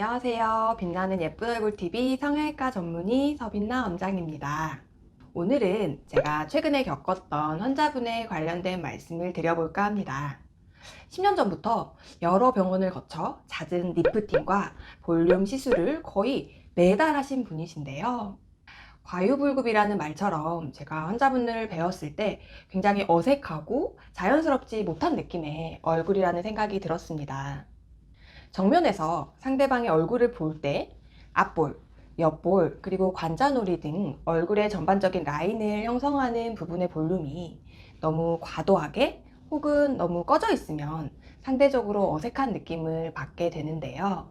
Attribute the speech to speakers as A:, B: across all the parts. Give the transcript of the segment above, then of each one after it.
A: 안녕하세요. 빛나는 예쁜 얼굴 TV 성형외과 전문의 서빛나 원장입니다. 오늘은 제가 최근에 겪었던 환자분에 관련된 말씀을 드려볼까 합니다. 10년 전부터 여러 병원을 거쳐 잦은 리프팅과 볼륨 시술을 거의 매달 하신 분이신데요. 과유불급이라는 말처럼 제가 환자분을 배웠을 때 굉장히 어색하고 자연스럽지 못한 느낌의 얼굴이라는 생각이 들었습니다. 정면에서 상대방의 얼굴을 볼 때 앞볼, 옆볼, 그리고 관자놀이 등 얼굴의 전반적인 라인을 형성하는 부분의 볼륨이 너무 과도하게 혹은 너무 꺼져 있으면 상대적으로 어색한 느낌을 받게 되는데요.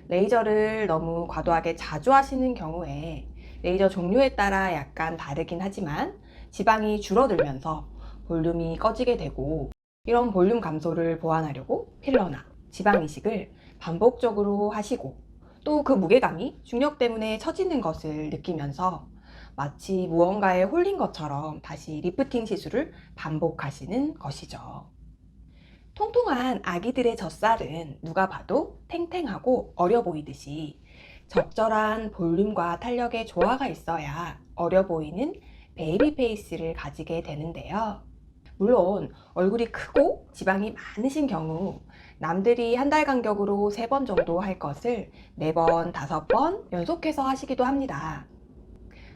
A: 레이저를 너무 과도하게 자주 하시는 경우에 레이저 종류에 따라 약간 다르긴 하지만 지방이 줄어들면서 볼륨이 꺼지게 되고, 이런 볼륨 감소를 보완하려고 필러나 지방 이식을 반복적으로 하시고, 또 그 무게감이 중력 때문에 처지는 것을 느끼면서 마치 무언가에 홀린 것처럼 다시 리프팅 시술을 반복하시는 것이죠. 통통한 아기들의 젖살은 누가 봐도 탱탱하고 어려 보이듯이 적절한 볼륨과 탄력의 조화가 있어야 어려 보이는 베이비 페이스를 가지게 되는데요. 물론 얼굴이 크고 지방이 많으신 경우 남들이 한 달 간격으로 3번 정도 할 것을 4번, 5번 연속해서 하시기도 합니다.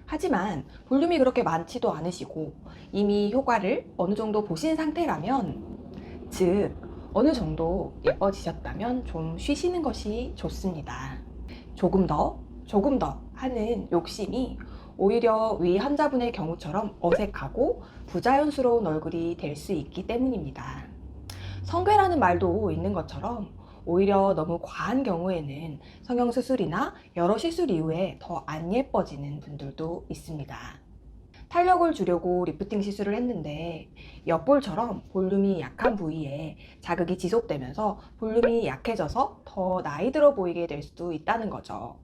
A: 하지만 볼륨이 그렇게 많지도 않으시고 이미 효과를 어느 정도 보신 상태라면, 즉 어느 정도 예뻐지셨다면 좀 쉬시는 것이 좋습니다. 조금 더 하는 욕심이 오히려 위 환자분의 경우처럼 어색하고 부자연스러운 얼굴이 될 수 있기 때문입니다. 성괴라는 말도 있는 것처럼 오히려 너무 과한 경우에는 성형수술이나 여러 시술 이후에 더 안 예뻐지는 분들도 있습니다. 탄력을 주려고 리프팅 시술을 했는데 옆볼처럼 볼륨이 약한 부위에 자극이 지속되면서 볼륨이 약해져서 더 나이 들어 보이게 될 수도 있다는 거죠.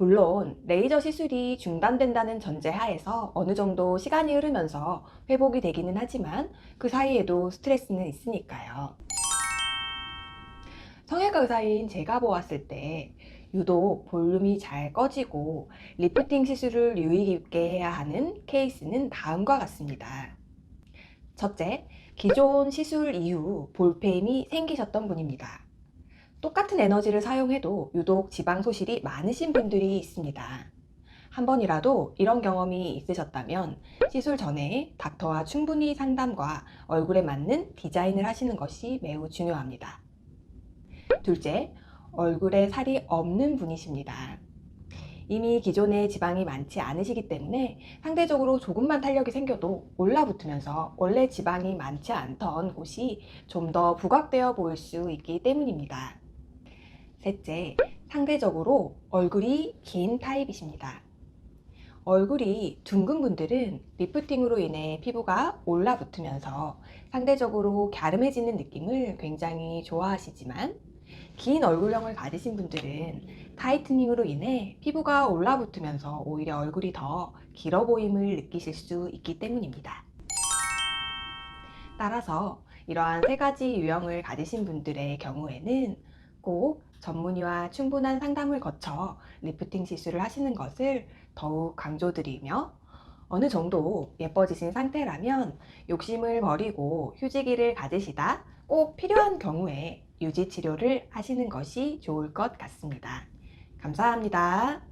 A: 물론 레이저 시술이 중단된다는 전제 하에서 어느 정도 시간이 흐르면서 회복이 되기는 하지만 그 사이에도 스트레스는 있으니까요. 성형외과 의사인 제가 보았을 때 유독 볼륨이 잘 꺼지고 리프팅 시술을 유의 깊게 해야 하는 케이스는 다음과 같습니다. 첫째, 기존 시술 이후 볼페임이 생기셨던 분입니다. 똑같은 에너지를 사용해도 유독 지방 소실이 많으신 분들이 있습니다. 한 번이라도 이런 경험이 있으셨다면 시술 전에 닥터와 충분히 상담과 얼굴에 맞는 디자인을 하시는 것이 매우 중요합니다. 둘째, 얼굴에 살이 없는 분이십니다. 이미 기존에 지방이 많지 않으시기 때문에 상대적으로 조금만 탄력이 생겨도 올라붙으면서 원래 지방이 많지 않던 곳이 좀 더 부각되어 보일 수 있기 때문입니다. 셋째, 상대적으로 얼굴이 긴 타입이십니다. 얼굴이 둥근 분들은 리프팅으로 인해 피부가 올라붙으면서 상대적으로 갸름해지는 느낌을 굉장히 좋아하시지만, 긴 얼굴형을 가지신 분들은 타이트닝으로 인해 피부가 올라붙으면서 오히려 얼굴이 더 길어 보임을 느끼실 수 있기 때문입니다. 따라서 이러한 3가지 유형을 가지신 분들의 경우에는 꼭 전문의와 충분한 상담을 거쳐 리프팅 시술을 하시는 것을 더욱 강조드리며, 어느 정도 예뻐지신 상태라면 욕심을 버리고 휴지기를 가지시다 꼭 필요한 경우에 유지 치료를 하시는 것이 좋을 것 같습니다. 감사합니다.